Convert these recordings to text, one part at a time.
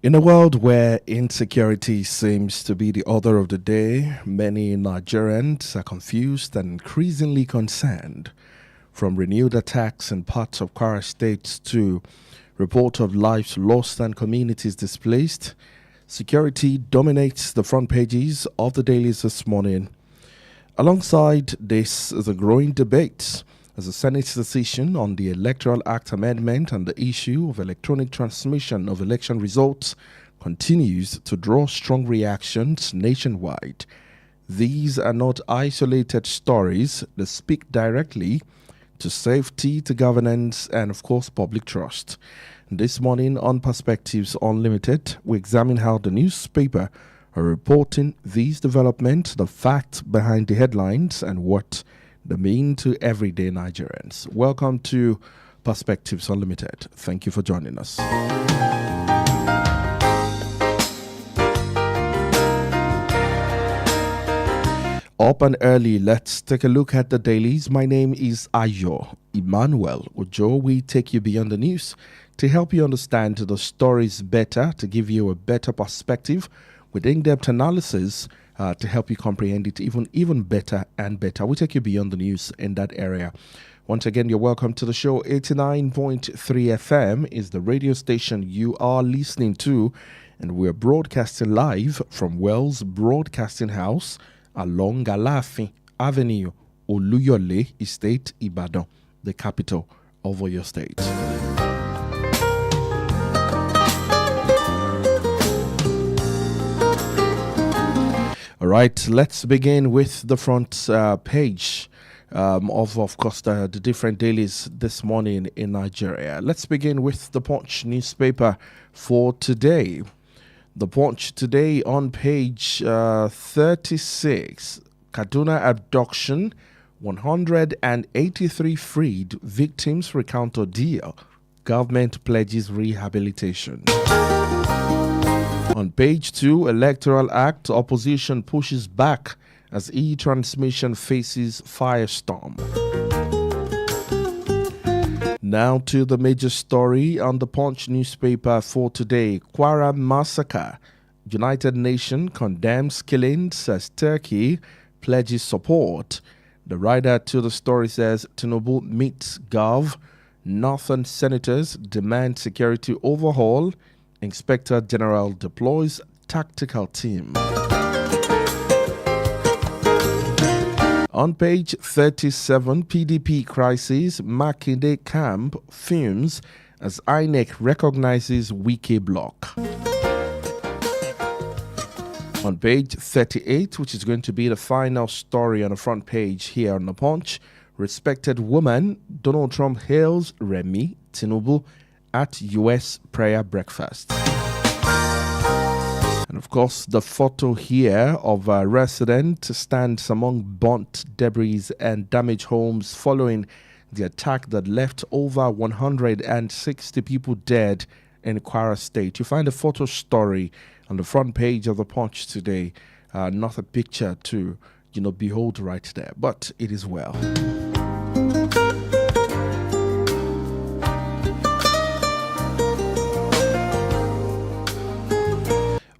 In a world where insecurity seems to be the order of the day, many Nigerians are confused and increasingly concerned. From renewed attacks in parts of Kwara State to report of lives lost and communities displaced, security dominates the front pages of the dailies this morning. Alongside this is a growing debate as the Senate's decision on the Electoral Act amendment and the issue of electronic transmission of election results continues to draw strong reactions nationwide. These are not isolated stories, they speak directly to safety, to governance, and of course, public trust. This morning on Perspectives Unlimited, we examine how the newspaper are reporting these developments, the facts behind the headlines, and what they mean to everyday Nigerians. Welcome to Perspectives Unlimited. Thank you for joining us. Up and early, let's take a look at the dailies. My name is Ayo Emmanuel-Ojo. We take you beyond the news to help you understand the stories better, to give you a better perspective with in-depth analysis to help you comprehend it even better and better. We take you beyond the news in that area. Once again, you're welcome to the show. 89.3 FM is the radio station you are listening to, and we're broadcasting live from Wells Broadcasting House along Galafin Avenue, Oluyole Estate, Ibadan, the capital of Oyo State. All right, let's begin with the front page of course, the different dailies this morning in Nigeria. Let's begin with the Punch newspaper for today. The Punch today on page 36, Kaduna abduction, 183 freed, victims recount ordeal, government pledges rehabilitation. On page 2, Electoral Act, opposition pushes back as e-transmission faces firestorm. Now to the major story on the Punch newspaper for today. Kwara massacre. United Nations condemns killings as Turkey pledges support. The writer to the story says Tinubu meets Gov. Northern senators demand security overhaul. Inspector General deploys tactical team. On page 37, PDP crisis, Makinde camp fumes as INEC recognizes Wike block. On page 38, which is going to be the final story on the front page here on the Punch, respected woman, Donald Trump hails Remi Tinubu at U.S. prayer breakfast. And of course, the photo here of a resident stands among burnt debris and damaged homes following the attack that left over 160 people dead in Kwara State. You find a photo story on the front page of the Punch today. Not a picture to, behold right there, but it is well.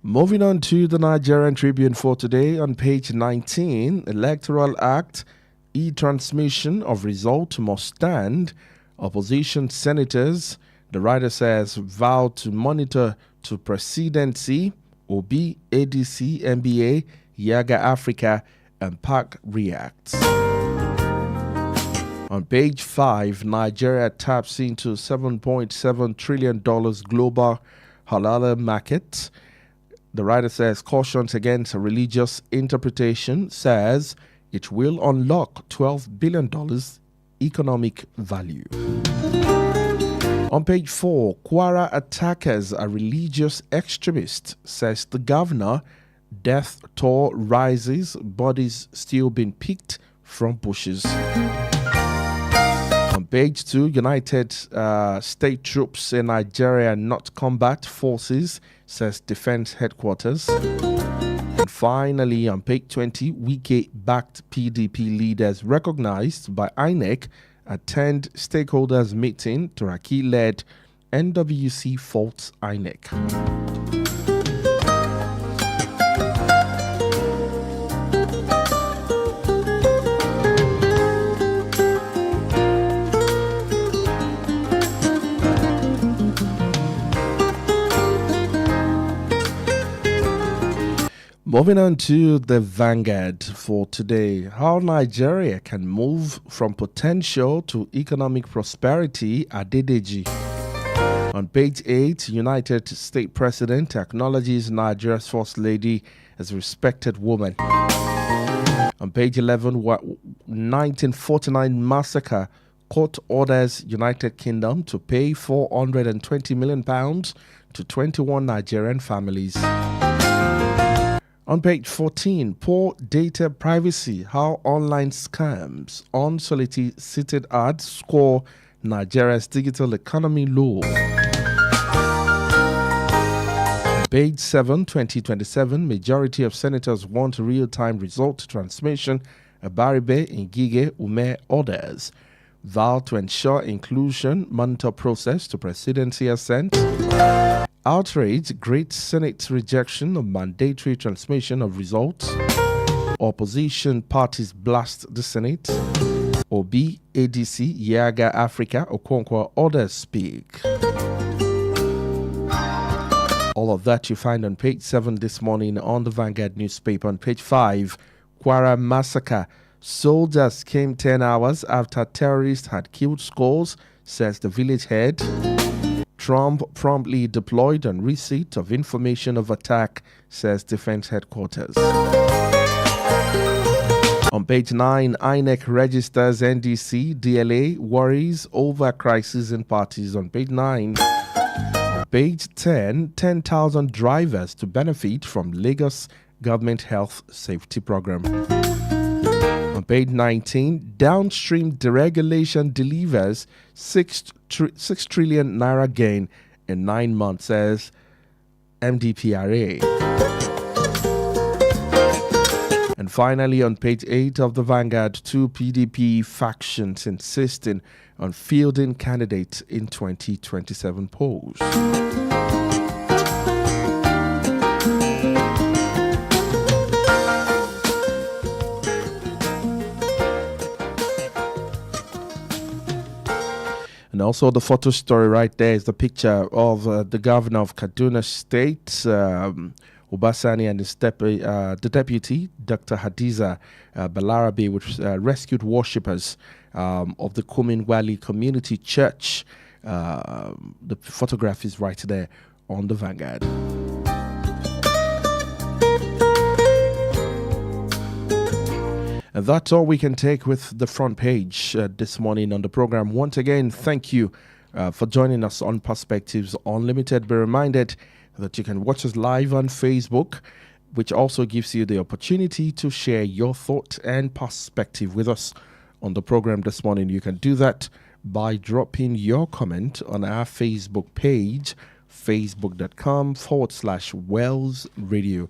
Moving on to the Nigerian Tribune for today on page 19, Electoral Act, e-transmission of result must stand. Opposition senators, the writer says, vow to monitor to presidency. Obi, ADC, NBA, Yaga Africa, and PAC reacts. On page 5, Nigeria taps into $7.7 trillion global halal market. The writer says cautions against a religious interpretation, says it will unlock $12 billion economic value. On page 4, Kwara attackers are religious extremists, says the governor. Death toll rises, bodies still being picked from bushes. On page 2, United States troops in Nigeria not combat forces, says Defense Headquarters. And finally, on page 20, Wike-backed PDP leaders recognized by INEC attend stakeholders meeting. Turaki-led NWC faults INEC. Moving on to the Vanguard for today. How Nigeria can move from potential to economic prosperity, Adedeji. On page 8, United States President acknowledges Nigeria's First Lady as a respected woman. On page 11, 1949 massacre. Court orders United Kingdom to pay £420 million to 21 Nigerian families. On page 14, poor data privacy, how online scams, unsolicited ads score Nigeria's digital economy low. Page 7, 2027, majority of senators want real-time result transmission. Abaribe, Ngige, Ume, others. Vow to ensure inclusion, monitor process to presidency assent. Outrage, great Senate rejection of mandatory transmission of results. Opposition parties blast the Senate. Obi, ADC, Yaga Africa, Okonkwo, others speak. All of that you find on page 7 this morning on the Vanguard newspaper. On page 5, Kwara massacre. Soldiers came 10 hours after terrorists had killed scores, says the village head. Trump promptly deployed on receipt of information of attack, says defense headquarters. On page 9, INEC registers NDC, DLA worries over crisis in parties. On page 9. Page 10, 10,000 drivers to benefit from Lagos Government Health Safety Program. On page 19, downstream deregulation delivers 6 trillion naira gain in 9 months, says MDPRA. And finally, on page 8 of the Vanguard, 2 PDP factions insisting on fielding candidates in 2027 polls. And also the photo story right there is the picture of the governor of Kaduna State, Obasani, and the deputy, Dr. Hadiza Balarabe, which rescued worshippers of the Kumin Valley Community Church. The photograph is right there on the Vanguard. And that's all we can take with the front page this morning on the program. Once again, thank you for joining us on Perspectives Unlimited. Be reminded that you can watch us live on Facebook, which also gives you the opportunity to share your thought and perspective with us on the program this morning. You can do that by dropping your comment on our Facebook page, facebook.com/Wells Radio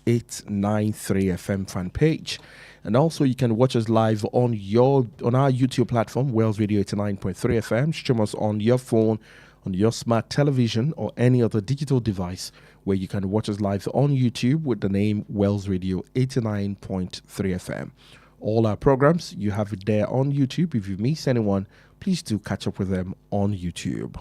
893 FM fan page. And also you can watch us live on our YouTube platform, Wells Radio 89.3 FM. Stream us on your phone, on your smart television, or any other digital device where you can watch us live on YouTube with the name Wells Radio 89.3 FM. All our programs, you have it there on YouTube. If you miss anyone, please do catch up with them on YouTube.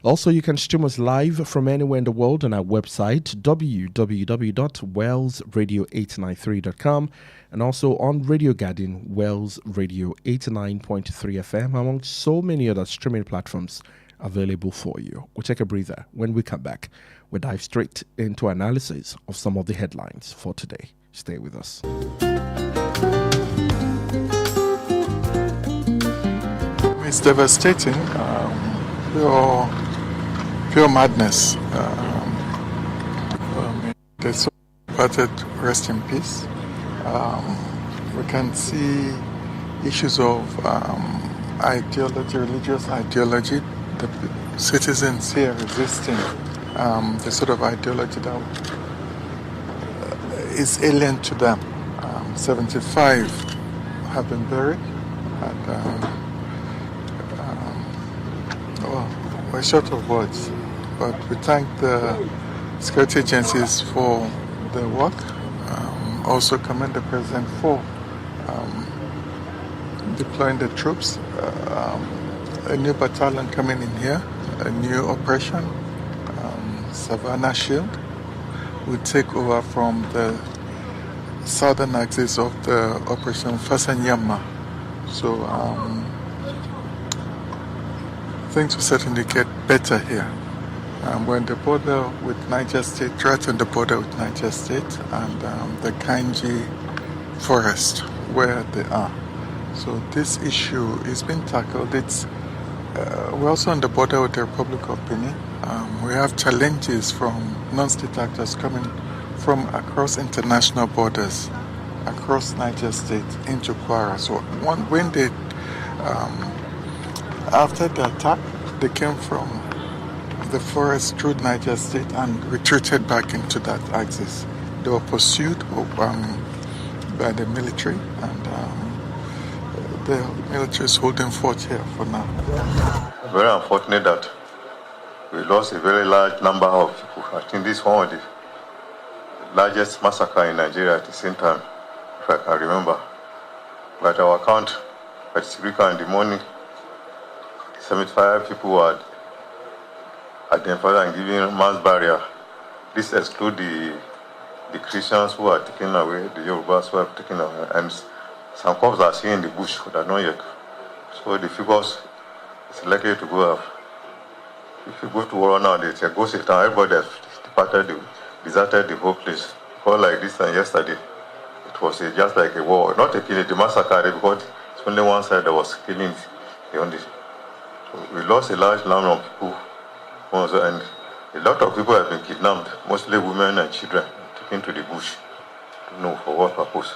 Also, you can stream us live from anywhere in the world on our website, www.wellsradio893.com, and also on Radio Garden, Wells Radio 89.3 FM, among so many other streaming platforms available for you. We'll take a breather. When we come back, we'll dive straight into analysis of some of the headlines for today. Stay with us. It's devastating. Pure madness. The soul departed, rest in peace. We can see issues of ideology, religious ideology. The citizens here resisting the sort of ideology that is alien to them. 75 have been buried, and we're short of words. But we thank the security agencies for their work. Also commend the president for deploying the troops. A new battalion coming in here a new operation, Savannah Shield, will take over from the southern axis of the Operation Fasanyama. So things will certainly get better here. We're on the border with Niger State, right on the border with Niger State, and the Kanji forest where they are. So this issue is being tackled. We're also on the border with the Republic of Benin. We have challenges from non-state actors coming from across international borders, across Niger State into Kwara. So when they, after the attack, they came from the forest through Niger State and retreated back into that axis. They were pursued by the military, and the military is holding fort here for now. Very unfortunate that we lost a very large number of people. I think this one of the largest massacre in Nigeria at the same time, if I can remember. By our count, at Sibika in the morning, 75 people were identified and given mass barrier. This excludes the Christians who are taken away, the Yorubas who are taken away, and some corpses are seen in the bush that are not yet. So the figures is likely to go up. If you go to war now, it's a ghost town. Everybody has deserted the whole place. Because like this and yesterday, it was just like a war. Not a killing, the massacre, because it's only one side that was killing the only. So we lost a large number of people, and a lot of people have been kidnapped, mostly women and children, taken to the bush. To know for what purpose.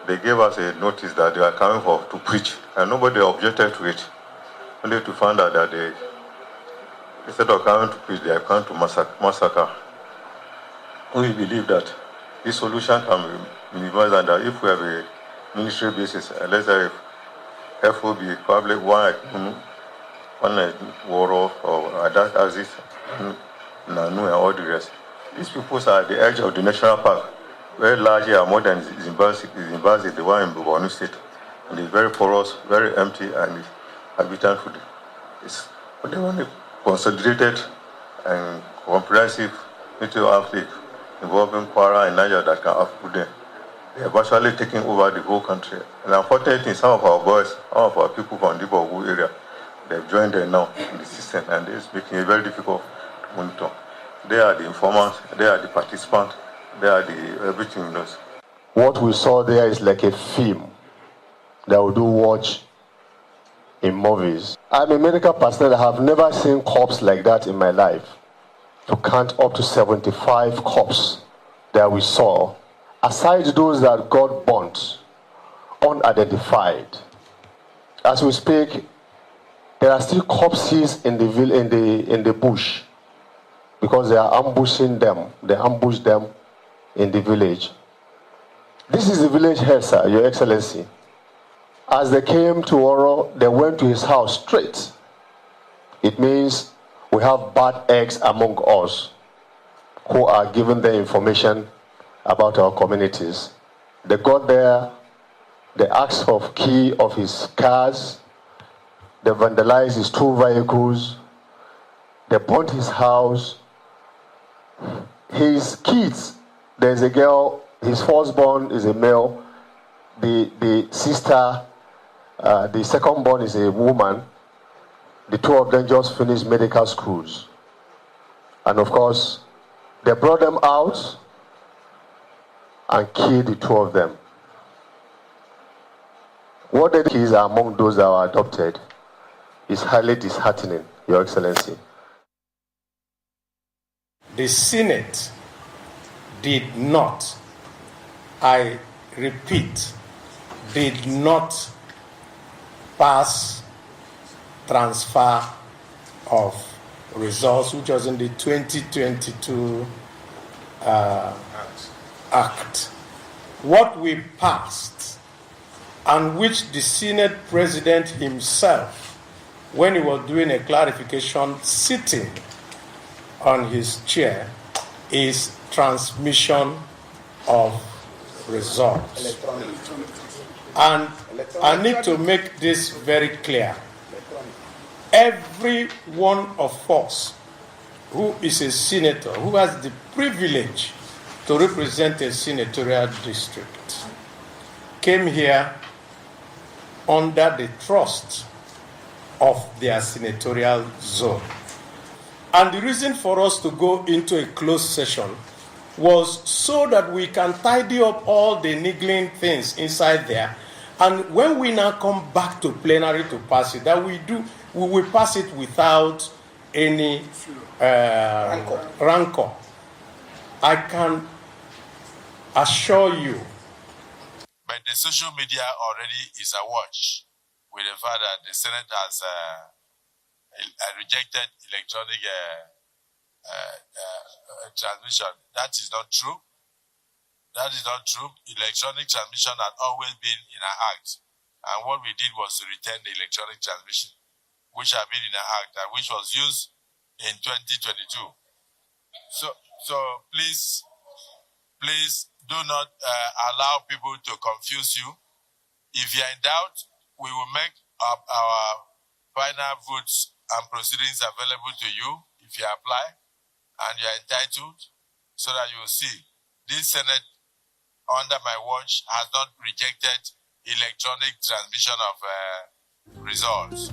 They gave us a notice that they are coming to preach, and nobody objected to it. Only to find out that they, instead of coming to preach, they are coming to massacre. We believe that this solution can be minimized, and that if we have a military basis, let's say FOB, probably one Woro or that axis, Nanu and all the rest. These people are at the edge of the national park, very large here, more than Zimbabwe, the one in Borno State. And it's very porous, very empty, and habitat food. It's they want a consolidated and comprehensive military outfit involving Kwara and Niger that can output them. They have actually taken over the whole country. And unfortunately, some of our boys, some of our people from the Bogu area, they've joined them now in the system, and it's making it very difficult to monitor. They are the informants, they are the participants, they are the everything knows. What we saw there is like a film that we do watch in movies. I'm a medical personnel. I have never seen corpse like that in my life. To count up to 75 corpses that we saw, aside those that got burnt, unidentified. As we speak, there are still corpses in the bush because they are ambushing them. They ambush them in the village. This is the village head, sir, Your Excellency. As they came to Oro, they went to his house straight. It means we have bad eggs among us who are giving the information about our communities. They got there, they asked for key of his cars, they vandalized his 2 vehicles, they burnt his house. His kids, there's a girl, his firstborn is a male, the sister, the secondborn is a woman. The 2 of them just finished medical schools. And of course, they brought them out and killed the 2 of them. What the kids are among those that were adopted is highly disheartening, Your Excellency. The Senate did not, I repeat, did not pass transfer of results, which was in the 2022 Act. What we passed, and which the Senate President himself, when he was doing a clarification sitting on his chair, is transmission of results. And I need to make this very clear. every one of us who is a senator, who has the privilege to represent a senatorial district, came here under the trust of their senatorial zone. And the reason for us to go into a closed session was so that we can tidy up all the niggling things inside there. And when we now come back to plenary to pass it, that we will pass it without any rancor. I can assure you. But the social media already is awash with the fact that the Senate has rejected electronic transmission. That is not true. That is not true. Electronic transmission had always been in our act. And what we did was to return the electronic transmission, which had been in our act and which was used in 2022. So please do not allow people to confuse you. If you are in doubt, we will make up our final votes and proceedings available to you if you apply and you are entitled, so that you will see. This Senate, under my watch, has not rejected electronic transmission of results.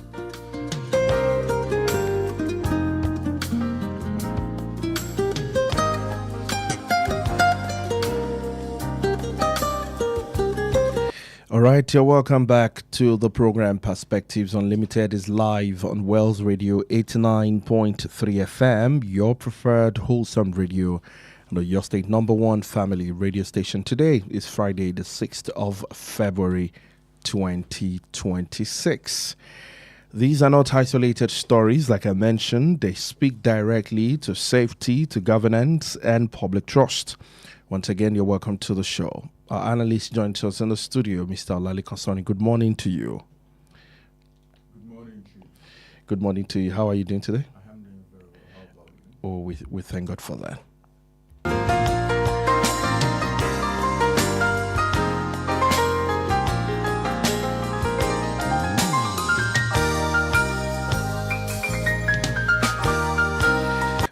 All right, you're welcome back to the program. Perspectives Unlimited is live on Wells Radio 89.3 FM, your preferred wholesome radio, and your state number one family radio station. Today is Friday, the 6th of February, 2026. These are not isolated stories, like I mentioned. They speak directly to safety, to governance, and public trust. Once again, you're welcome to the show. Our analyst joins us in the studio, Mr. Olale Konsoni. Good morning to you. Good morning, Chief. Good morning to you. How are you doing today? I am doing very well. How about you? Oh, we thank God for that.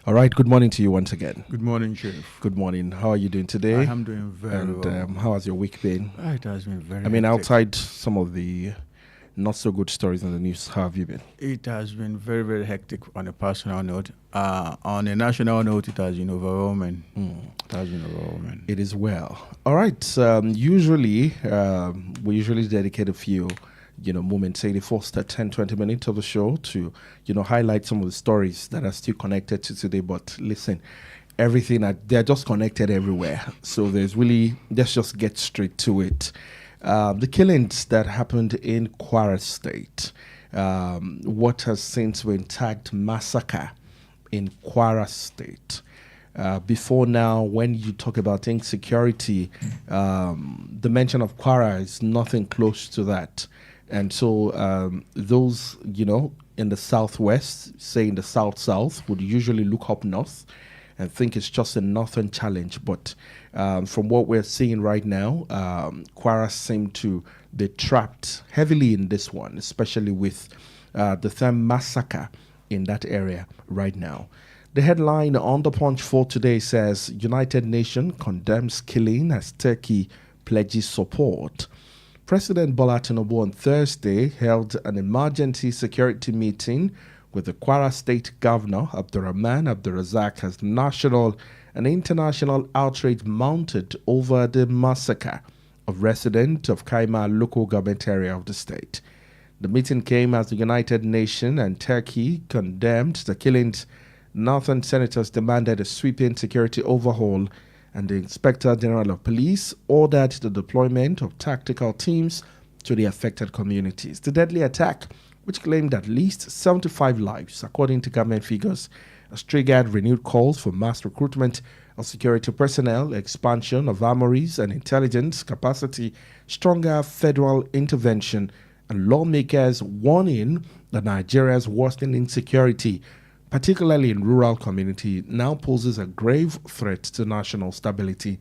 All right, good morning to you once again. Good morning, Chief. Good morning. How are you doing today? I am doing very well. And how has your week been? It has been very I mean, hectic. outside some of the not so good stories in the news, how have you been? It has been very, very hectic on a personal note. On a national note, it has been overwhelming. It has been overwhelming. It is well. All right. We usually dedicate a few moments, say the first 10-20 minutes of the show to highlight some of the stories that are still connected to today. But listen, they're just connected everywhere, so let's just get straight to it. The killings that happened in Kwara State, what has since been tagged massacre in Kwara State. Before now, when you talk about insecurity, the mention of Kwara is nothing close to that. And so those, in the southwest, say in the south, would usually look up north and think it's just a northern challenge. But from what we're seeing right now, Kwara seem to be trapped heavily in this one, especially with the term massacre in that area right now. The headline on the Punch for today says, United Nations condemns killing as Turkey pledges support. President Bola Tinubu on Thursday held an emergency security meeting with the Kwara State Governor Abdurrahman Abdurrazak as national and international outrage mounted over the massacre of residents of Kaima local government area of the state. The meeting came as the United Nations and Turkey condemned the killings. Northern senators demanded a sweeping security overhaul, and the Inspector General of Police ordered the deployment of tactical teams to the affected communities. The deadly attack, which claimed at least 75 lives, according to government figures, has triggered renewed calls for mass recruitment of security personnel, expansion of armories and intelligence capacity, stronger federal intervention, and lawmakers warning that Nigeria's worsening insecurity, particularly in rural community, now poses a grave threat to national stability.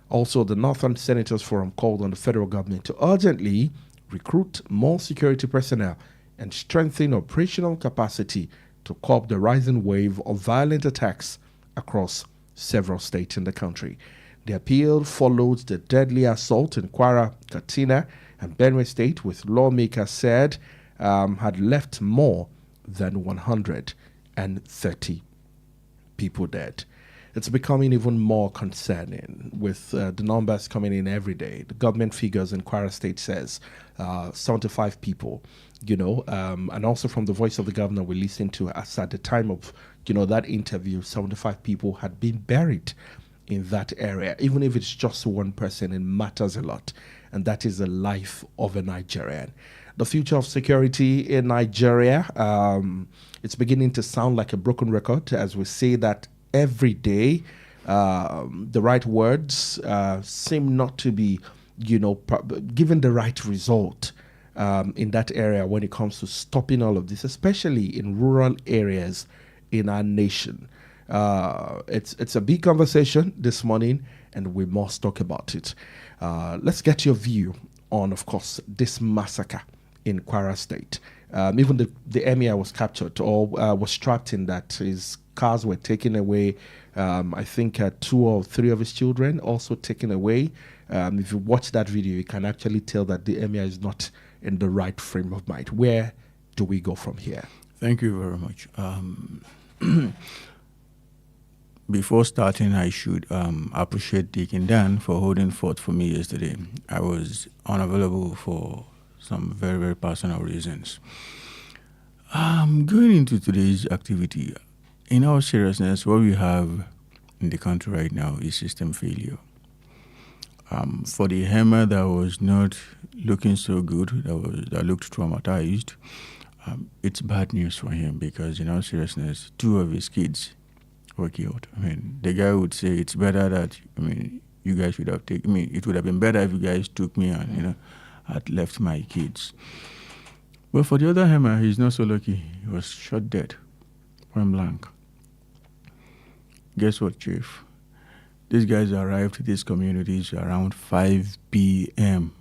Also, the Northern Senators Forum called on the federal government to urgently recruit more security personnel and strengthen operational capacity to curb the rising wave of violent attacks across several states in the country. The appeal follows the deadly assault in Kwara, Katsina, and Benue State, with lawmakers said had left more than 130 people dead. It's becoming even more concerning with the numbers coming in every day. The government figures in Kwara State says 75 people, and also from the voice of the governor we listened to, as at the time of, that interview, 75 people had been buried in that area. Even if it's just one person, it matters a lot. And that is the life of a Nigerian. The future of security in Nigeria, it's beginning to sound like a broken record as we say that every day. The right words seem not to be, given the right result in that area when it comes to stopping all of this, especially in rural areas in our nation. It's a big conversation this morning, and we must talk about it. Let's get your view on, of course, this massacre in Kwara State. Even the emir was captured or was trapped in that. His cars were taken away. I think 2 or 3 of his children also taken away. If you watch that video, you can actually tell that the emir is not in the right frame of mind. Where do we go from here? Thank you very much. Before starting, I should appreciate Deacon Dan for holding forth for me yesterday. I was unavailable for some very, very personal reasons. Going into today's activity, in all seriousness, what we have in the country right now is system failure. For the hammer that was not looking so good, that looked traumatized, it's bad news for him because, in all seriousness, 2 of his kids were killed. I mean, the guy would say it's better that, you guys should have taken me. It would have been better if you guys took me and, had left my kids. But for the other hammer, he's not so lucky. He was shot dead, point blank. Guess what, Chief? These guys arrived to these communities around 5 p.m.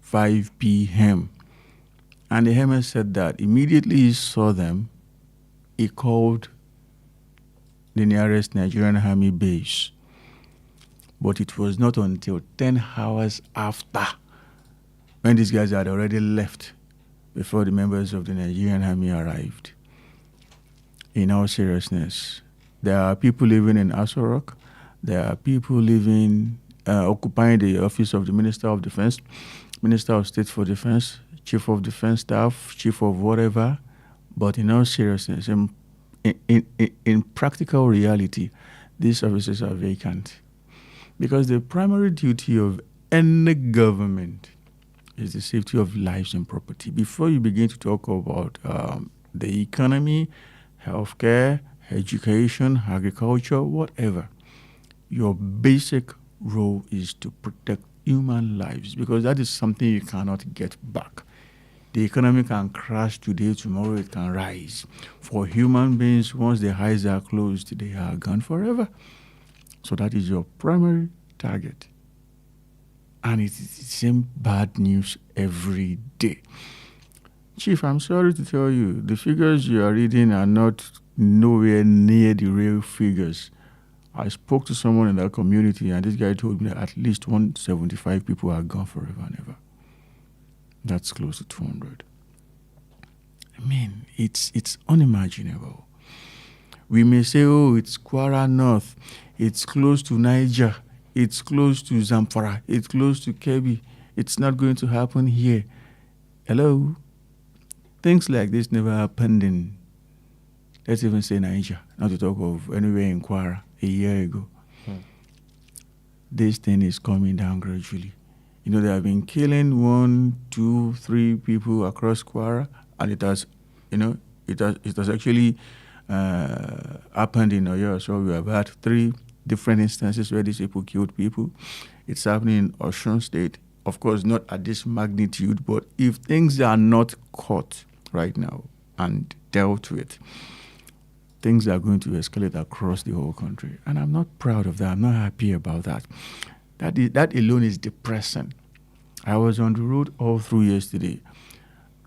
5 p.m. And the hammer said that immediately he saw them, he called the nearest Nigerian army base. But it was not until 10 hours after, when these guys had already left, before the members of the Nigerian army arrived. In all seriousness, there are people living in Asorok. There are people living, occupying the office of the Minister of Defense, Minister of State for Defense, Chief of Defense Staff, Chief of whatever. But in all seriousness, in practical reality, these offices are vacant. Because the primary duty of any government is the safety of lives and property. Before you begin to talk about the economy, healthcare, education, agriculture, whatever, your basic role is to protect human lives, because that is something you cannot get back. The economy can crash today, tomorrow it can rise. For human beings, once their eyes are closed, they are gone forever. So that is your primary target. And it is the same bad news every day. Chief, I'm sorry to tell you, the figures you are reading are not nowhere near the real figures. I spoke to someone in that community, and this guy told me that at least 175 people are gone forever and ever. That's close to 200. It's unimaginable. We may say, oh, it's Kwara North, it's close to Niger, it's close to Zamfara, it's close to Kebbi, it's not going to happen here. Hello? Things like this never happened in, let's even say Niger, not to talk of anywhere in Kwara a year ago. This thing is coming down gradually. They have been killing 1, 2, 3 people across Kwara, and it has actually happened in Oyo. So we have had 3 different instances where these people killed people. It's happening in Osun State. Of course, not at this magnitude, but if things are not caught right now and dealt with, things are going to escalate across the whole country. And I'm not proud of that. I'm not happy about that. That alone is depressing. I was on the road all through yesterday.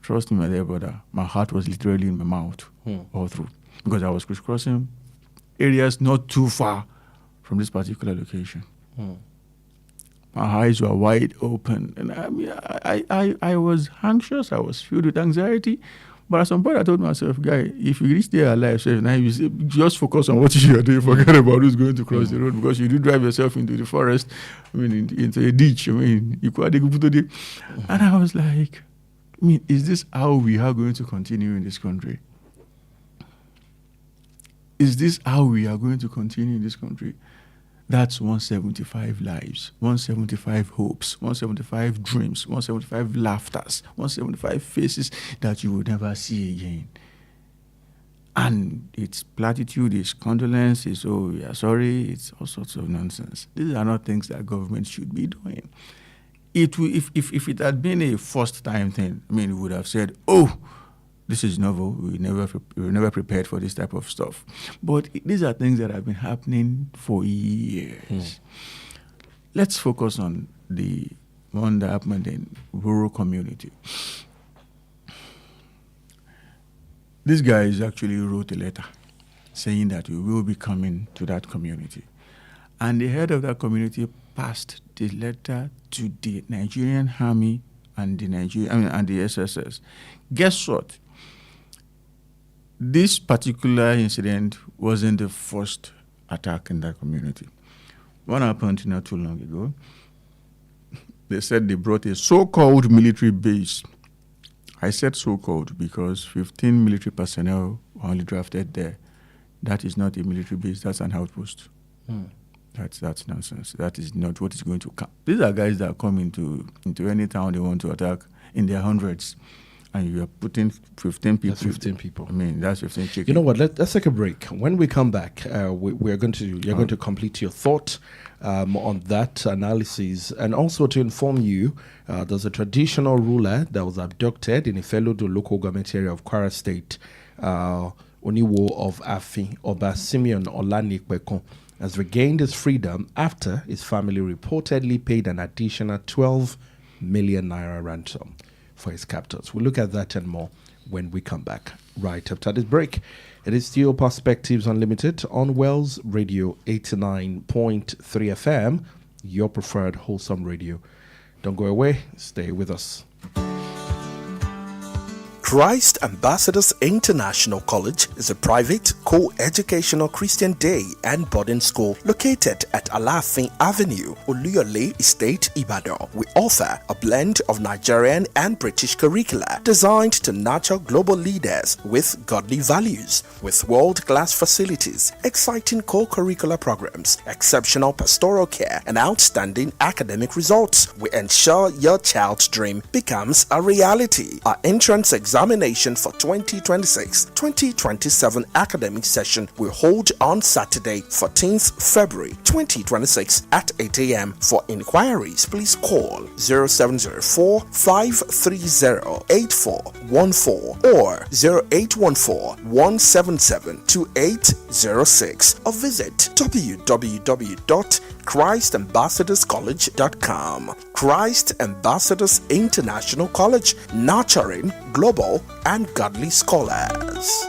trust me, my dear brother, my heart was literally in my mouth all through, because I was crisscrossing areas not too far from this particular location. My eyes were wide open, and I mean, I was anxious. I was filled with anxiety. But at some point, I told myself, guy, if you reach there alive, so now you just focus on what you are doing. Forget about who's going to cross the road, because you do drive yourself into the forest, I mean, into a ditch. I mean, you could and I was like, I mean, is this how we are going to continue in this country? Is this how we are going to continue in this country? That's 175 lives, 175 hopes, 175 dreams, 175 laughters, 175 faces that you will never see again. And it's platitude, it's condolence, it's, oh, we are sorry, it's all sorts of nonsense. These are not things that government should be doing. If it had been a first-time thing, I mean, we would have said, oh, this is novel. We were never prepared for this type of stuff. But these are things that have been happening for years. Let's focus on the one that happened in rural community. This guy actually wrote a letter saying that we will be coming to that community. And the head of that community passed the letter to the Nigerian Army and the SSS. Guess what? This particular incident wasn't the first attack in that community. One happened not too long ago. They said they brought a so-called military base. I said so-called because 15 military personnel were only drafted there. That is not a military base, that's an outpost. That's nonsense. That is not what is going to come. These are guys that come into any town they want to attack in their hundreds. And you are putting 15 people. That's 15 people. I mean, that's 15 chickens. You know what? Let's take a break. When we come back, you're going to complete your thought on that analysis, and also to inform you, there's a traditional ruler that was abducted in Ifelodo local government area of Kwara State, Oniwo of Afi, Oba Simeon Olanikpekon, has regained his freedom after his family reportedly paid an additional 12 million naira ransom for his captors. We'll look at that and more when we come back right after this break. It is still Perspectives Unlimited on Wells Radio 89.3 FM, your preferred wholesome radio. Don't go away, stay with us. Christ Ambassadors International College is a private, co-educational Christian day and boarding school located at Alafin Avenue, Oluyole Estate, Ibadan. We offer a blend of Nigerian and British curricula designed to nurture global leaders with godly values. With world-class facilities, exciting co-curricular programs, exceptional pastoral care, and outstanding academic results, we ensure your child's dream becomes a reality. Our entrance examination for 2026-2027 academic session will hold on Saturday, 14th February 2026 at 8 a.m. For inquiries, please call 0704-530-8414 or 0814-177-2806 or visit www.christambassadorscollege.com. Christ Ambassadors International College, nurturing global and godly scholars.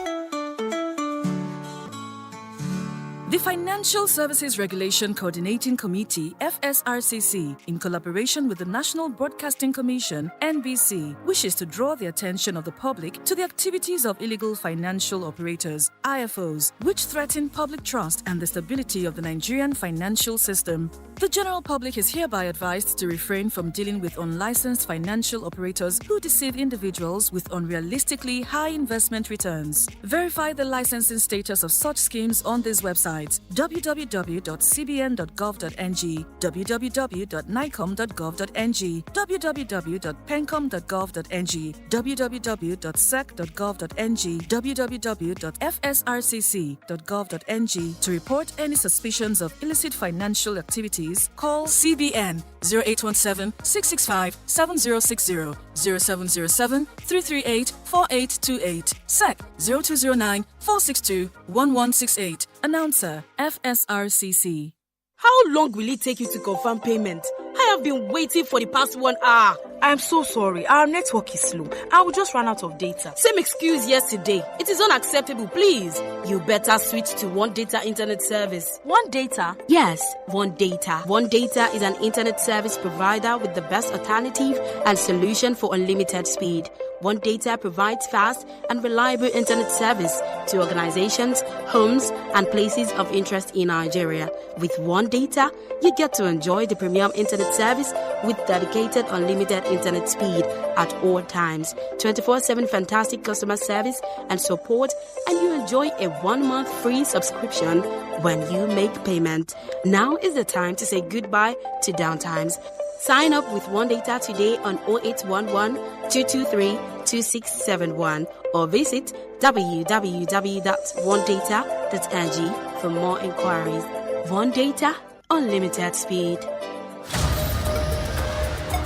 The Financial Services Regulation Coordinating Committee, FSRCC, in collaboration with the National Broadcasting Commission, NBC, wishes to draw the attention of the public to the activities of illegal financial operators, IFOs, which threaten public trust and the stability of the Nigerian financial system. The general public is hereby advised to refrain from dealing with unlicensed financial operators who deceive individuals with unrealistically high investment returns. Verify the licensing status of such schemes on these websites: www.cbn.gov.ng, www.nicom.gov.ng, www.pencom.gov.ng, www.sec.gov.ng, www.fsrcc.gov.ng. To report any suspicions of illicit financial activities, call CBN 0817-665-7060, 0707-338-4828, SEC 0209-462-1168. Announcer, FSRCC. How long will it take you to confirm payment? I have been waiting for the past 1 hour. I'm so sorry. Our network is slow. I will just run out of data. Same excuse yesterday. It is unacceptable, please. You better switch to One Data Internet Service. One Data? Yes, One Data. One Data is an internet service provider with the best alternative and solution for unlimited speed. One Data provides fast and reliable internet service to organizations, homes, and places of interest in Nigeria. With One Data, you get to enjoy the premium internet service with dedicated unlimited internet speed at all times, 24/7 fantastic customer service and support, and you enjoy a 1-month free subscription when you make payment. Now is the time to say goodbye to downtimes. Sign up with One Data today on 0811 223 2671 or visit www.onedata.ng for more inquiries. One Data, unlimited speed.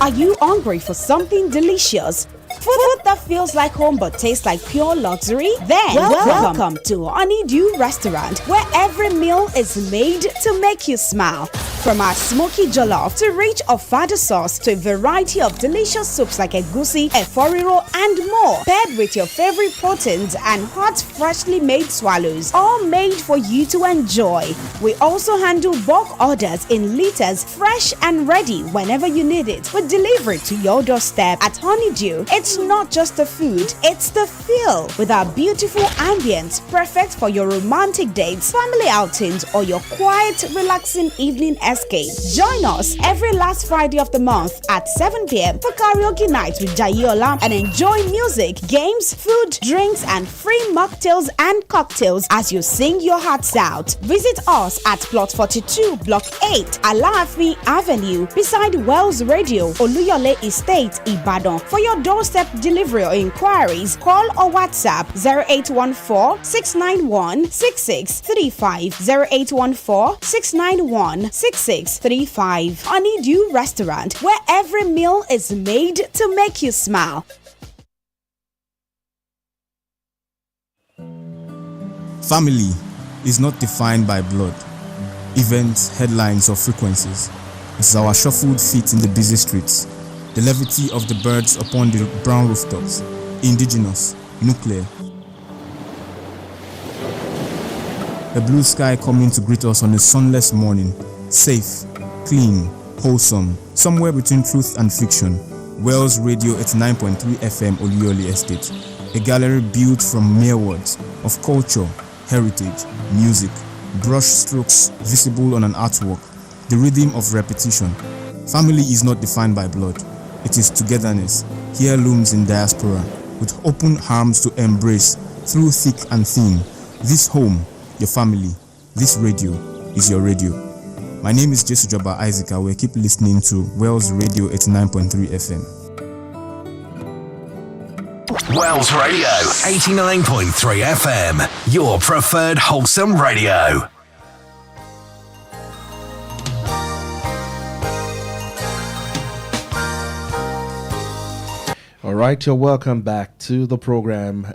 Are you hungry for something delicious? Food that feels like home but tastes like pure luxury? Then welcome to Honeydew Restaurant, where every meal is made to make you smile. From our smoky jollof to rich ofada sauce to a variety of delicious soups like egusi, eforiro, and more, paired with your favorite proteins and hot, freshly made swallows, all made for you to enjoy. We also handle bulk orders in liters, fresh and ready whenever you need it, with delivery to your doorstep. At Honeydew, it's not just the food, it's the feel. With our beautiful ambience, perfect for your romantic dates, family outings, or your quiet, relaxing evening escape. Join us every last Friday of the month at 7 p.m. for karaoke night with Jayola and enjoy music, games, food, drinks, and free mocktails and cocktails as you sing your hearts out. Visit us at Plot 42, Block 8, Alaafin Avenue, beside Wells Radio, Oluyole Estate, Ibadan. For your doorstep delivery or inquiries, call or WhatsApp 0814-691-6635, 0814-691-6635. Honeydew Restaurant, where every meal is made to make you smile. Family is not defined by blood, events, headlines, or frequencies. It's our shuffled feet in the busy streets, the levity of the birds upon the brown rooftops, indigenous, nuclear. The blue sky coming to greet us on a sunless morning, safe, clean, wholesome, somewhere between truth and fiction. Wells Radio 89.3 FM Oluyole Estate, a gallery built from mere words of culture, heritage, music, brush strokes visible on an artwork, the rhythm of repetition. Family is not defined by blood. It is togetherness, heirlooms in diaspora, with open arms to embrace through thick and thin. This home, your family, this radio is your radio. My name is Jesu Joba Isaac. I will keep listening to Wells Radio 89.3 FM. Wells Radio 89.3 FM, your preferred wholesome radio. All right, you're welcome back to the program.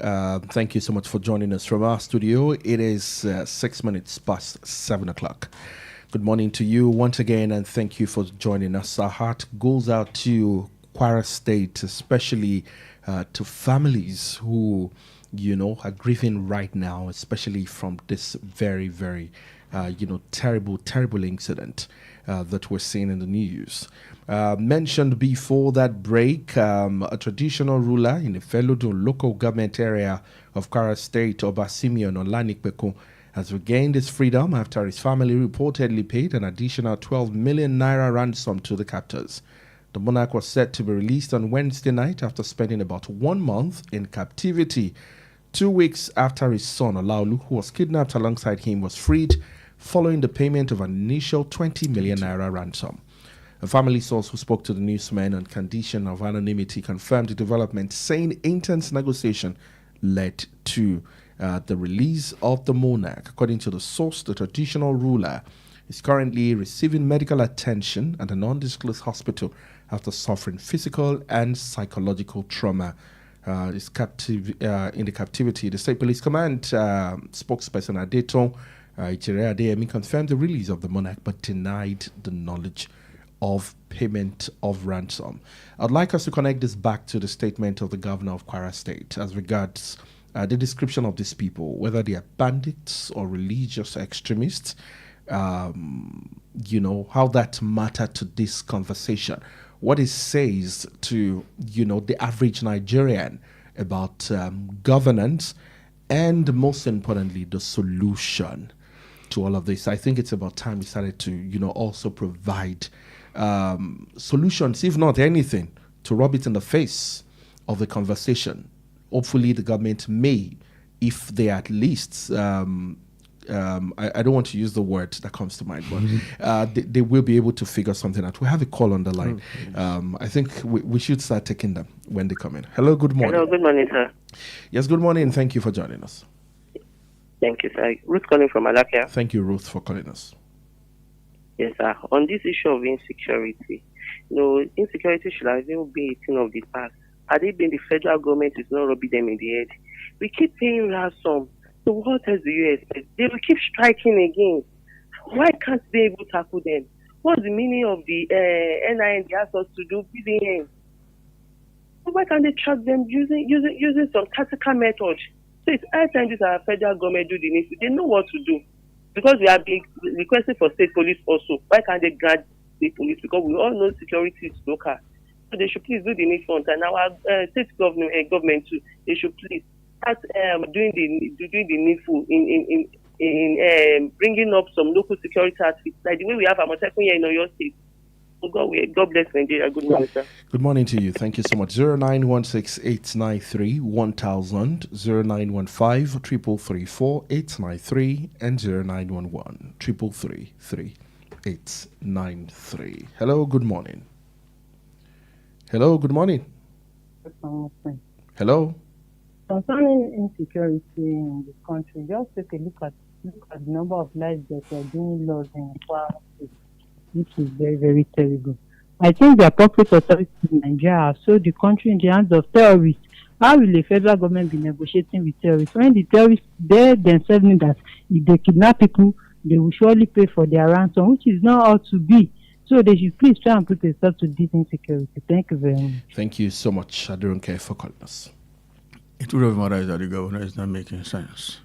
Thank you so much for joining us from our studio. It is 6 minutes past 7 o'clock. Good morning to you once again, and thank you for joining us. Our heart goes out to Kwara State, especially to families who, are grieving right now, especially from this very, very, terrible incident that we're seeing in the news. Mentioned before that break, a traditional ruler in the Felodun local government area of Kwara State, Oba Simeon Olanikbeko, has regained his freedom after his family reportedly paid an additional 12 million naira ransom to the captors. The monarch was set to be released on Wednesday night after spending about 1 month in captivity. 2 weeks after his son Olaolu, who was kidnapped alongside him, was freed following the payment of an initial 20 million naira ransom. A family source who spoke to the newsman on condition of anonymity confirmed the development, saying intense negotiation led to the release of the monarch. According to the source, the traditional ruler is currently receiving medical attention at an undisclosed hospital after suffering physical and psychological trauma. In the captivity. The State Police Command spokesperson Adeton Ichere Adeyemi confirmed the release of the monarch but denied the knowledge of payment of ransom. I'd like us to connect this back to the statement of the governor of Kwara State as regards the description of these people, whether they are bandits or religious extremists, how that mattered to this conversation, what it says to, the average Nigerian about governance, and most importantly, the solution to all of this. I think it's about time we started to, also provide solutions, if not anything, to rub it in the face of the conversation. Hopefully, the government may, if they at least, I don't want to use the word that comes to mind, but they will be able to figure something out. We have a call on the line. I think we should start taking them when they come in. Hello, good morning. Hello, good morning, sir. Yes, good morning. Thank you for joining us. Thank you, sir. Ruth calling from Alakia. Thank you, Ruth, for calling us. Yes, sir. On this issue of insecurity, insecurity should have even been a thing of the past. Had it been the federal government is not rubbing them in the head. We keep paying ransom. So what else do you expect? They will keep striking again. Why can't they able to tackle them? What's the meaning of the NIN they asked us to do BVN? Why can't they track them using some tactical method? So it's high time this our federal government do the needful. They know what to do. Because we are being requested for state police also. Why can't they grant state police? Because we all know security is local. So they should please do the needful. And our state government too, they should please start doing the needful in bringing up some local security outfits, like the way we have Amotekun here in Oyo State. So God bless Nigeria. Good morning, sir. Good morning to you. Thank you so much. 0916-893-1000, 0915-333-4893, and 0911-333-3893. Hello, good morning. Hello, good morning. Hello. Concerning insecurity in this country, just take a look at the number of lives that are being lost in Kwara State, which is very, very terrible. I think the appropriate authorities in Nigeria have sold the country in the hands of terrorists. How will the federal government be negotiating with terrorists when the terrorists they themselves know that if they kidnap people, they will surely pay for their ransom, which is not how to be. So they should please try and put a stop to this insecurity. Thank you very much. Thank you so much, Adurunke, for calling us. It would have mattered that the governor is not making sense.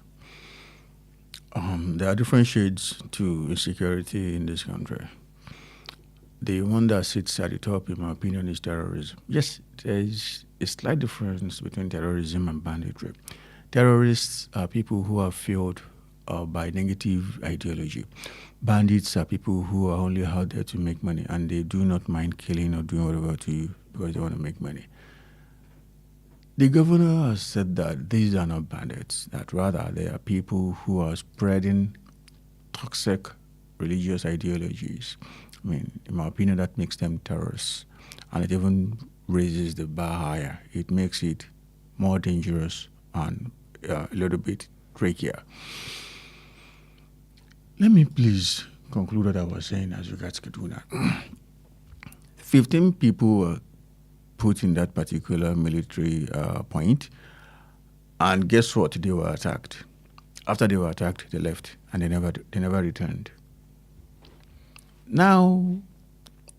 There are different shades to insecurity in this country. The one that sits at the top, in my opinion, is terrorism. Yes, there is a slight difference between terrorism and banditry. Terrorists are people who are fueled by negative ideology. Bandits are people who are only out there to make money, and they do not mind killing or doing whatever to you because they want to make money. The governor has said that these are not bandits, that rather they are people who are spreading toxic religious ideologies. I mean, in my opinion, that makes them terrorists. And it even raises the bar higher. It makes it more dangerous and a little bit trickier. Let me please conclude what I was saying as regards Kaduna. 15 people were put in that particular military point, and guess what? They were attacked. After they were attacked, they left, and they never returned. Now,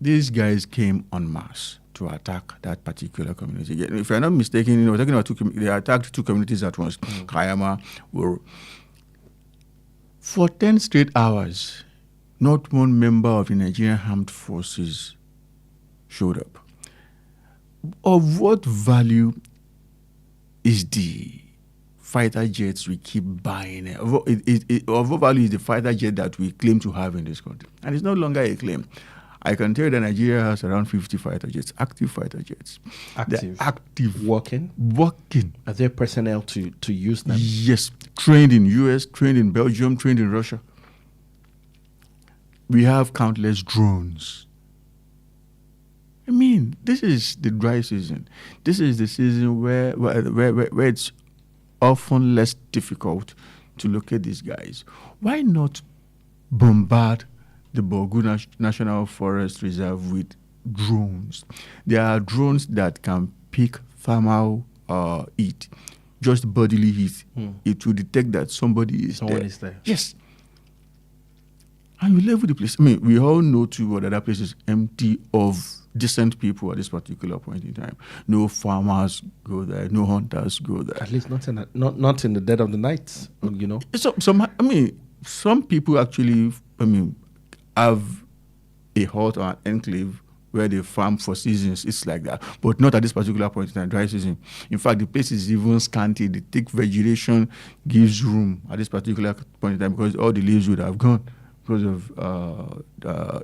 these guys came en masse to attack that particular community. If I'm not mistaken, we're talking about they attacked two communities at once. Kayama were. For 10 straight hours, not one member of the Nigerian Armed Forces showed up. Of what value is the fighter jets we keep buying? Of what value is the fighter jet that we claim to have in this country? And it's no longer a claim. I can tell you that Nigeria has around 50 fighter jets, active fighter jets. Active? They're active. Working? Working. Are there personnel to use them? Yes. Trained in US, trained in Belgium, trained in Russia. We have countless drones. I mean, this is the dry season. This is the season where it's often less difficult to locate these guys. Why not bombard the Borgu National Forest Reserve with drones? There are drones that can pick thermal heat, just bodily heat. It will detect that someone is there. is there. Yes. And you level the place. I mean, we all know too that place is empty of decent people at this particular point in time. No farmers go there, no hunters go there. At least not in the dead of the night, you know. Some people actually, have a hut or an enclave where they farm for seasons. It's like that, but not at this particular point in time, dry season. In fact, the place is even scanty. The thick vegetation gives room at this particular point in time because all the leaves would have gone because of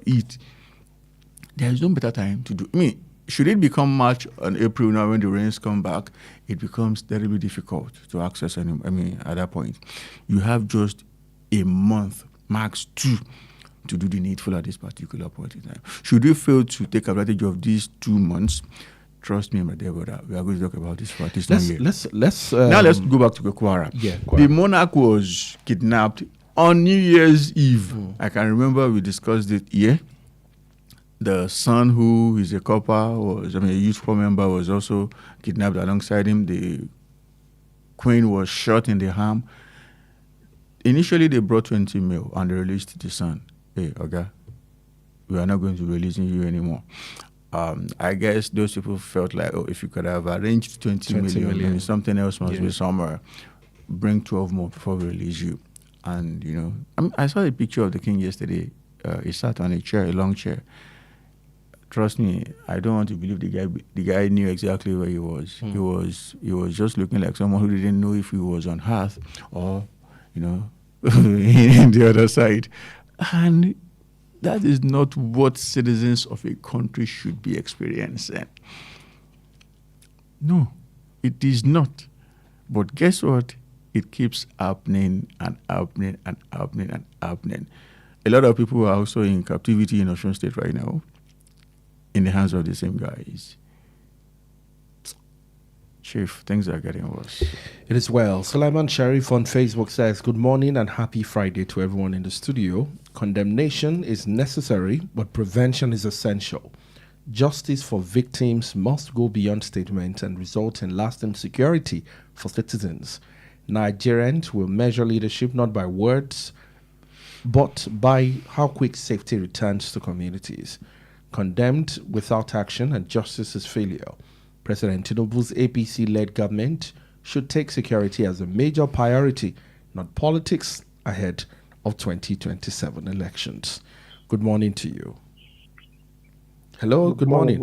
heat. There is no better time to do. Should it become March and April now when the rains come back, it becomes terribly difficult to access at that point. You have just a month, max 2, to do the needful at this particular point in time. Should we fail to take advantage of these 2 months, trust me, my dear brother, we are going to talk about this for at least 1 year. Now let's go back to Kwara. Yeah, the monarch was kidnapped on New Year's Eve. I can remember we discussed it here. The son, who is a copper, a youth corps member, was also kidnapped alongside him. The queen was shot in the arm. Initially, they brought 20 mil and they released the son. Hey, okay, we are not going to release you anymore. I guess those people felt like, if you could have arranged 20 million, something else must be somewhere. Bring 12 more before we release you. And, I saw a picture of the king yesterday. He sat on a chair, a long chair. Trust me, I don't want to believe the guy knew exactly where he was. He was just looking like someone who didn't know if he was on earth or, in the other side. And that is not what citizens of a country should be experiencing. No, it is not. But guess what? It keeps happening and happening and happening and happening. A lot of people are also in captivity in Osun State right now, in the hands of the same guys. Chief, things are getting worse. It is well. Sulaiman Sharif on Facebook says, good morning and happy Friday to everyone in the studio. Condemnation is necessary, but prevention is essential. Justice for victims must go beyond statements and result in lasting security for citizens. Nigerians will measure leadership not by words, but by how quick safety returns to communities. Condemned without action and justice is failure. President Tinubu's APC-led government should take security as a major priority, not politics, ahead of 2027 elections. Good morning to you. Hello, good morning.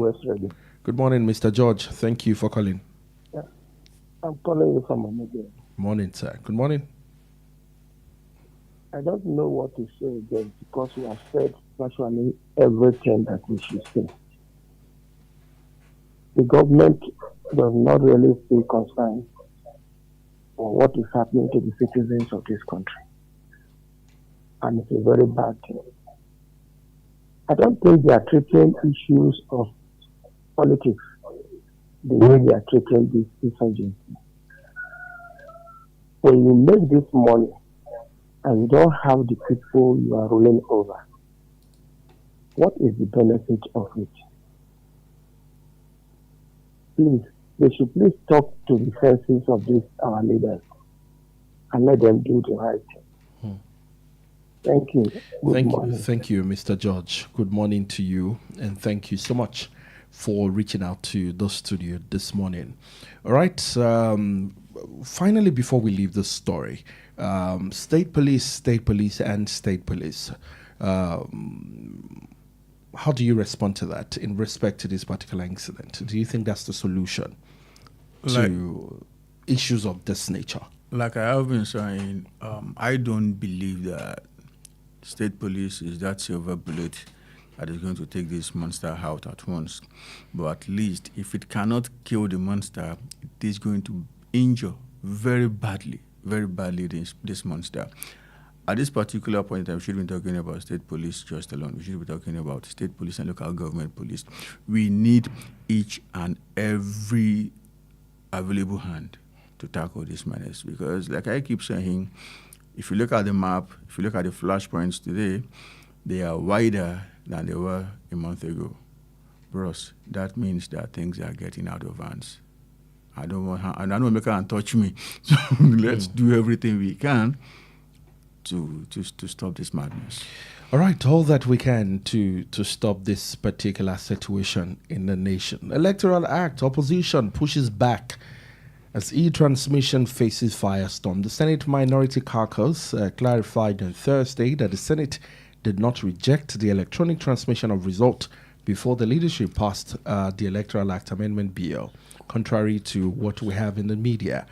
Good morning, Mr. George. Thank you for calling. Yeah. I'm calling you from Amadiya. Morning, sir. Good morning. I don't know what to say again because we have said virtually everything that we should say. The government does not really feel concerned for what is happening to the citizens of this country. And it's a very bad thing. I don't think they are treating issues of politics the way they are treating this insurgency. When you make this money and you don't have the people you are ruling over, what is the benefit of it? Please, they should please talk to the senses of these our leaders and let them do the right thing. Thank you. Thank you, Mr. George. Good morning to you, and thank you so much for reaching out to the studio this morning. All right. Finally, before we leave the story, state police. How do you respond to that in respect to this particular incident? Do you think that's the solution to issues of this nature? Like I have been saying, I don't believe that state police is that silver bullet that is going to take this monster out at once. But at least if it cannot kill the monster, it is going to injure very badly this monster. At this particular point in time, we shouldn't be talking about state police just alone. We should be talking about state police and local government police. We need each and every available hand to tackle this menace. Because like I keep saying, if you look at the map, if you look at the flashpoints today, they are wider than they were a month ago. Bros, that means that things are getting out of hands. I don't want make her touch me. So let's do everything we can to stop this madness. All right, all that we can to stop this particular situation in the nation. Electoral Act, opposition pushes back as e-transmission faces firestorm. The Senate Minority Caucus clarified on Thursday that the Senate did not reject the electronic transmission of result before the leadership passed the Electoral Act Amendment Bill, contrary to what we have in the media.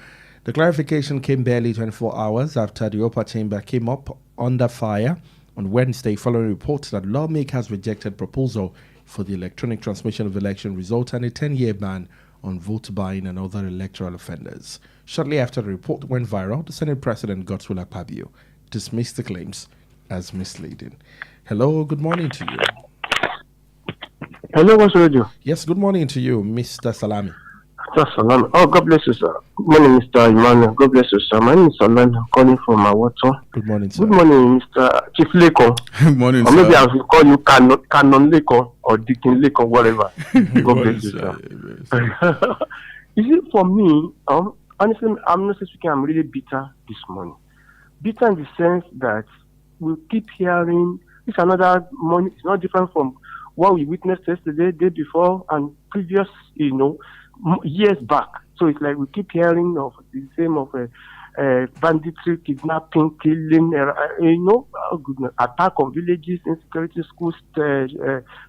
The clarification came barely 24 hours after the upper chamber came up under fire on Wednesday following reports that lawmakers rejected proposal for the electronic transmission of election results and a 10-year ban on vote buying and other electoral offenders. Shortly after the report went viral, the Senate President Godswill Akpabio dismissed the claims as misleading. Hello, good morning to you. Hello, what's radio? Yes, good morning to you, Mr. Salami. Salami. Oh, God bless you, sir. Good morning, Mr. Emmanuel. God bless you, sir. My name is Salami. I'm calling from Awoto. Good morning, sir. Good morning, Mr. Chief Leko. Good morning, or sir. Or maybe I will call you Canon Leko or Deacon Leko, whatever. God bless you, sir. You see, for me, honestly, I'm not speaking, I'm really bitter this morning. Bitter in the sense that we keep hearing, it's another morning, it's not different from what we witnessed yesterday, day before, and previous, years back. So it's like we keep hearing of the same of banditry, kidnapping, killing, attack on villages, insecurity, schools,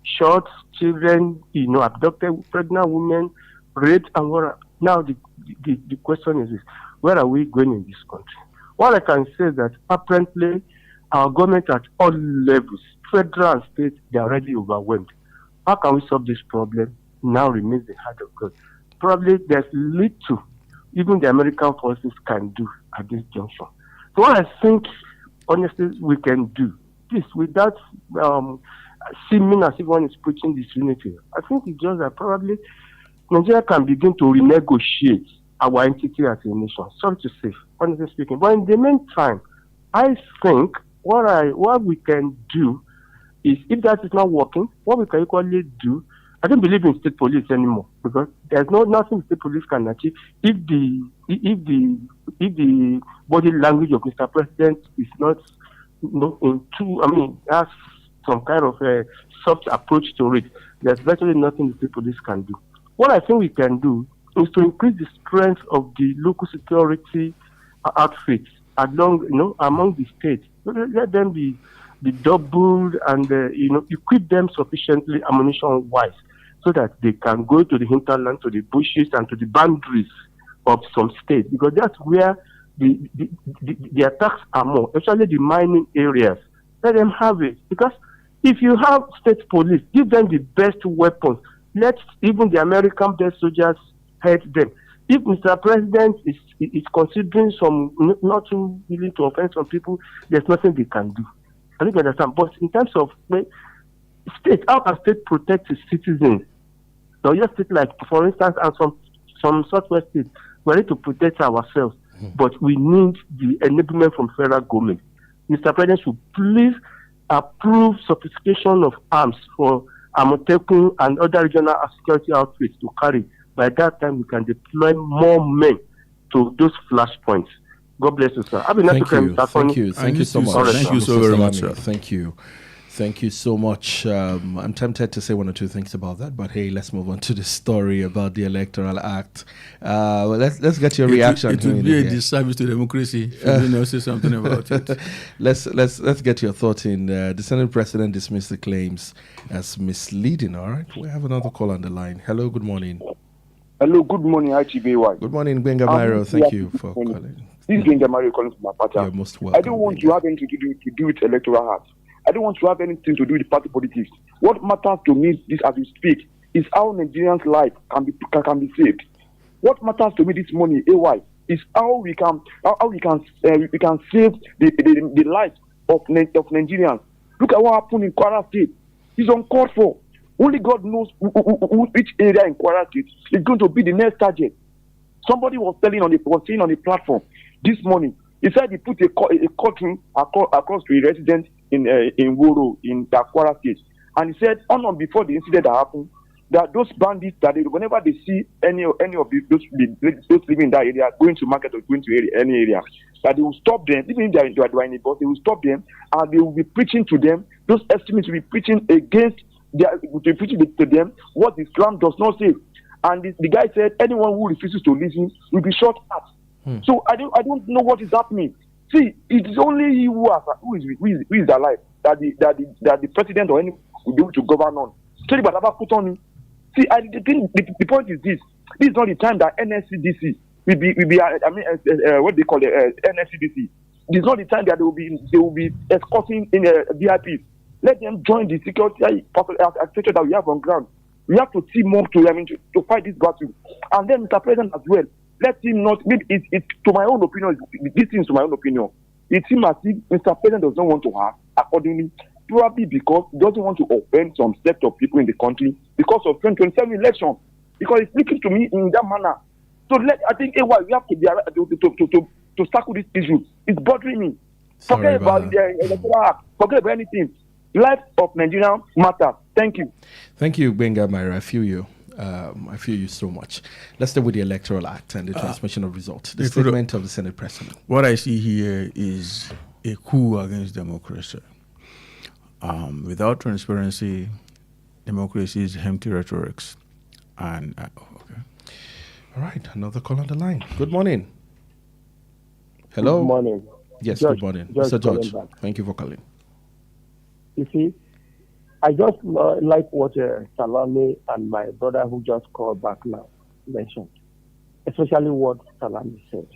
shots, children, abducted, pregnant women, raped, and what. Now the question is this: where are we going in this country? What I can say is that apparently our government at all levels, federal and state, they are already overwhelmed. How can we solve this problem? Now remains the heart of God. Probably there's little even the American forces can do at this junction. So what I think, honestly, we can do this without seeming as if one is preaching disunity. I think it's just that probably Nigeria can begin to renegotiate our entity as a nation. Sorry to say, honestly speaking. But in the meantime, I think what we can do is, if that is not working, what we can equally do, I don't believe in state police anymore, because there's nothing state police can achieve if the body language of Mr. President is not has some kind of a soft approach to it. There's virtually nothing the state police can do. What I think we can do is to increase the strength of the local security outfits among the states. Let them be doubled and equip them sufficiently ammunition-wise, so that they can go to the hinterland, to the bushes, and to the boundaries of some states, because that's where the attacks are more, especially the mining areas. Let them have it, because if you have state police, give them the best weapons. Let even the American-based soldiers head them. If Mr. President is considering some not too willing to offend some people, there's nothing they can do. I think you understand. But in terms of state, how can state protect its citizens? So just state like, for instance, and some southwest states, we need to protect ourselves, but we need the enablement from federal government. Mr. President should please approve sophistication of arms for Amotekun and other regional security outfits to carry. By that time, we can deploy more men to those flashpoints. God bless you, sir. Thank you so much. Thank you so very much, sir. Thank you so much. I'm tempted to say one or two things about that, but hey, let's move on to the story about the Electoral Act. Let's get your reaction. It would be a disservice to democracy if you didn't say something about it. Let's get your thoughts in. The Senate President dismissed the claims as misleading. All right, we have another call on the line. Hello, good morning. Hello, good morning, ITBY. Good morning, Benga Mairo. Thank you for calling. This is Benga Mairo calling from Apata. You're most welcome. I don't want to have anything to do with Electoral Act. I don't want to have anything to do with party politics. What matters to me, this as we speak, is how Nigerians' life can be saved. What matters to me this morning, AY, is how we can save the life of Nigerians. Look at what happened in Kwara State. It's uncalled for. Only God knows which area in Kwara State is going to be the next target. Somebody was saying on the platform this morning. He said he put a curtain across to a resident in Woro in Kwara State, and he said, before the incident that happened, that those bandits whenever they see any of those living in that area going to market or going to any area, that they will stop them, even if they are in a bus, they will stop them and they will be preaching to them. Those extremists will be preaching against to them what Islam does not say. And the guy said anyone who refuses to listen will be shot at. So I don't know what is happening. See, it is only he who is alive that the president or anyone will be able to govern on. See, I think the point is this. This is not the time that NSCDC will be what they call it, NSCDC. This is not the time that they will be escorting in VIPs. Let them join the security architecture that we have on ground. We have to team up to fight this battle. And then Mr. President as well, let him not, maybe it's to my own opinion, this is to my own opinion. It seems as if Mr. President does not want to have, accordingly, probably because he doesn't want to offend some set of people in the country because of 2027 election. Because it's speaking to me in that manner. So I think we have to be to tackle this issue. It's bothering me. Forget about the electoral act. Forget about anything. Life of Nigerians matters. Thank you. Thank you, Benga Myra. I feel you. I feel you so much. Let's start with the Electoral Act and the transmission of results. The statement of the Senate President. What I see here is a coup against democracy. Without transparency, democracy is empty rhetorics. And okay. All right, another call on the line. Good morning. Hello. Good morning. Yes, George, good morning, George Mr. George. Thank you for calling. You see, I just like what Salami and my brother who just called back now mentioned, especially what Salami said.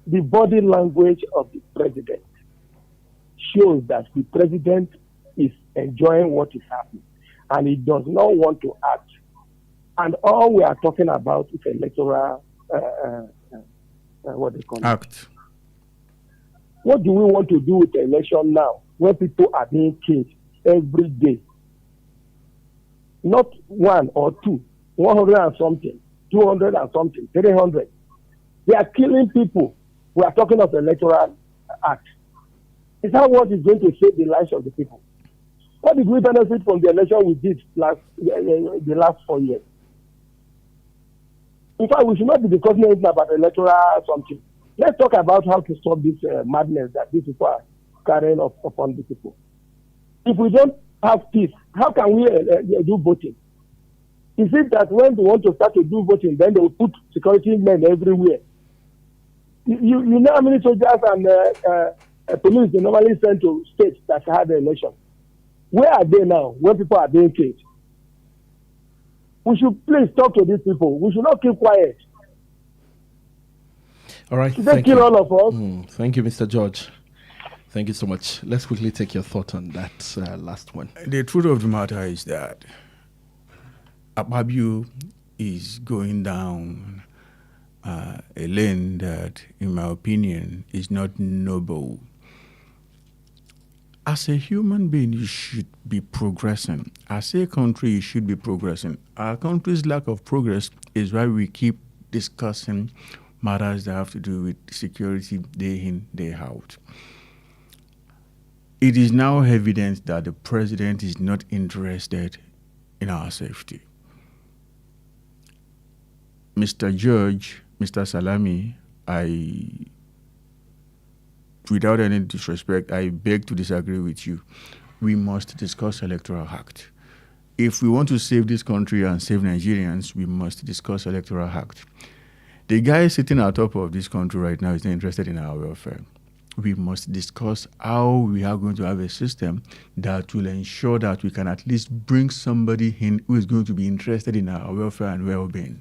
The body language of the president shows that the president is enjoying what is happening and he does not want to act. And all we are talking about is electoral, what they call act. What do we want to do with the election now when people are being killed every day? Not one or two, 100 and something, 200 and something, 300. They are killing people. We are talking of electoral act. Is that what is going to save the lives of the people? What did we benefit from the election we did the last 4 years? In fact, we should not be discussing anything about electoral something. Let's talk about how to stop this madness that these people are carrying upon the people. If we don't have peace, how can we do voting? Is it that when they want to start to do voting, then they will put security men everywhere? You know how many soldiers and police they normally send to states that had the election? Where are they now when people are being killed? We should please talk to these people. We should not keep quiet. All right. Should they kill all of us? Thank you, Mr. George. Thank you so much. Let's quickly take your thought on that last one. The truth of the matter is that Akpabio is going down a lane that, in my opinion, is not noble. As a human being, you should be progressing. As a country, you should be progressing. Our country's lack of progress is why we keep discussing matters that have to do with security day in, day out. It is now evident that the president is not interested in our safety. Mr. George, Mr. Salami, without any disrespect, I beg to disagree with you. We must discuss Electoral Act. If we want to save this country and save Nigerians, we must discuss Electoral Act. The guy sitting at top of this country right now is not interested in our welfare. We must discuss how we are going to have a system that will ensure that we can at least bring somebody in who is going to be interested in our welfare and well-being.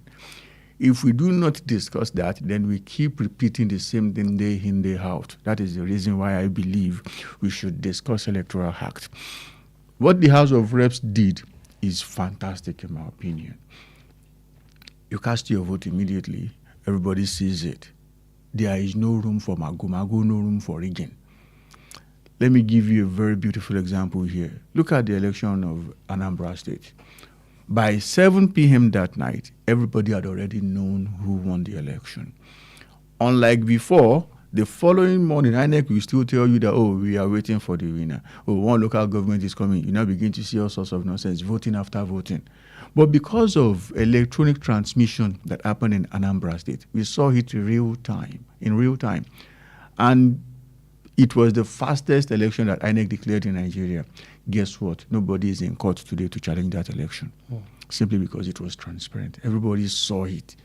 If we do not discuss that, then we keep repeating the same thing day in, day out. That is the reason why I believe we should discuss Electoral Act. What the House of Reps did is fantastic, in my opinion. You cast your vote immediately. Everybody sees it. There is no room for mago-mago, no room for rigging. Let me give you a very beautiful example here. Look at the election of Anambra State. By 7 p.m. that night, everybody had already known who won the election. Unlike before, The following morning, INEC will still tell you that, we are waiting for the winner. One local government is coming. You now begin to see all sorts of nonsense, voting after voting. But because of electronic transmission that happened in Anambra State, we saw it in real time. And it was the fastest election that INEC declared in Nigeria. Guess what? Nobody is in court today to challenge that election. Simply because it was transparent. Everybody saw it.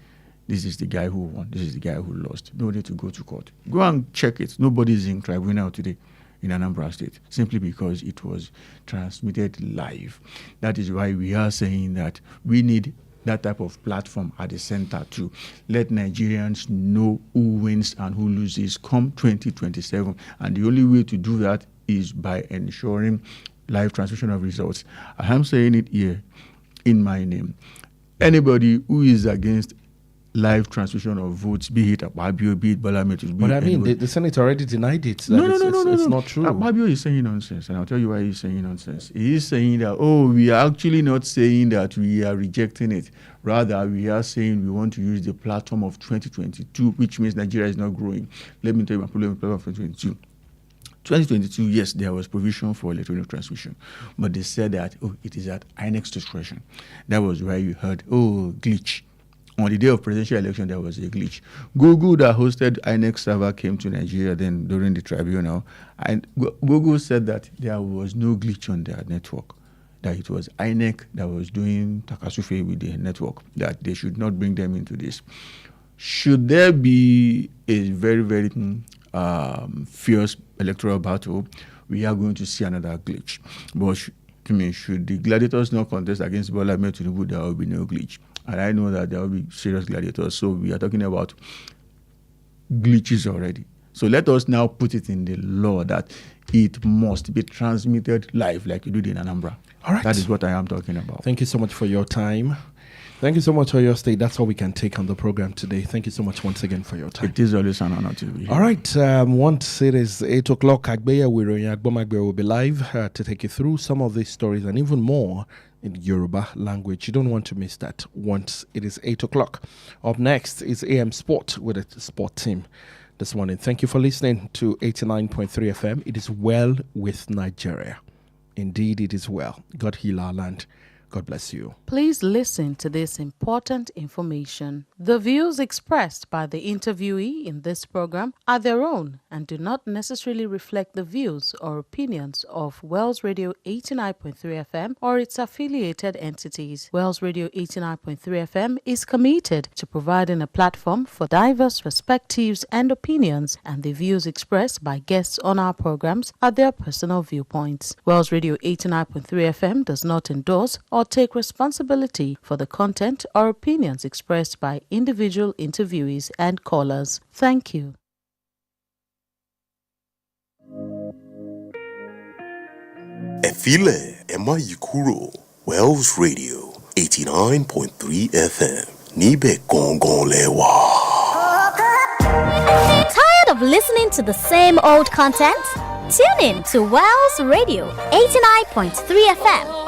This is the guy who won. This is the guy who lost. No need to go to court. Go and check it. Nobody is in tribunal today in Anambra State, simply because it was transmitted live. That is why we are saying that we need that type of platform at the center to let Nigerians know who wins and who loses come 2027. And the only way to do that is by ensuring live transmission of results. I am saying it here in my name. Anybody who is against live transmission of votes, be it Akpabio, be it Bola Ahmed. But I mean, the Senate already denied it. No. It's not true. Akpabio is saying nonsense, and I'll tell you why he's saying nonsense. He is saying that, we are actually not saying that we are rejecting it. Rather, we are saying we want to use the platform of 2022, which means Nigeria is not growing. Let me tell you my problem with the platform of 2022. 2022, yes, there was provision for electronic transmission, but they said that, it is at INEC's discretion. That was why you heard, glitch. On the day of presidential election, there was a glitch. Google that hosted INEC server came to Nigeria then during the tribunal, and Google said that there was no glitch on their network, that it was INEC that was doing takasufe with the network, that they should not bring them into this. Should there be a very, very fierce electoral battle, we are going to see another glitch. But should the gladiators not contest against Bola Ahmed Tinubu, there will be no glitch. And I know that there will be serious gladiators. So we are talking about glitches already. So let us now put it in the law that it must be transmitted live like you did in Anambra. All right. That is what I am talking about. Thank you so much for your time. Thank you so much for your stay. That's all we can take on the program today. Thank you so much once again for your time. It is always an honor to be here. All right. Once it is 8 o'clock, Agbeya Agbomagbe will be live to take you through some of these stories and even more in Yoruba language. You don't want to miss that once it is 8 o'clock. Up next is AM Sport with a sport team this morning. Thank you for listening to 89.3 FM. It is well with Nigeria. Indeed, it is well. God heal our land. God bless you. Please listen to this important information. The views expressed by the interviewee in this program are their own and do not necessarily reflect the views or opinions of Wells Radio 89.3 FM or its affiliated entities. Wells Radio 89.3 FM is committed to providing a platform for diverse perspectives and opinions, and the views expressed by guests on our programs are their personal viewpoints. Wells Radio 89.3 FM does not endorse or take responsibility for the content or opinions expressed by individual interviewees and callers. Thank you. Efile Emma Yikuro, Wells Radio 89.3 FM. Nibe Gongon Lewa. Tired of listening to the same old content? Tune in to Wells Radio 89.3 FM.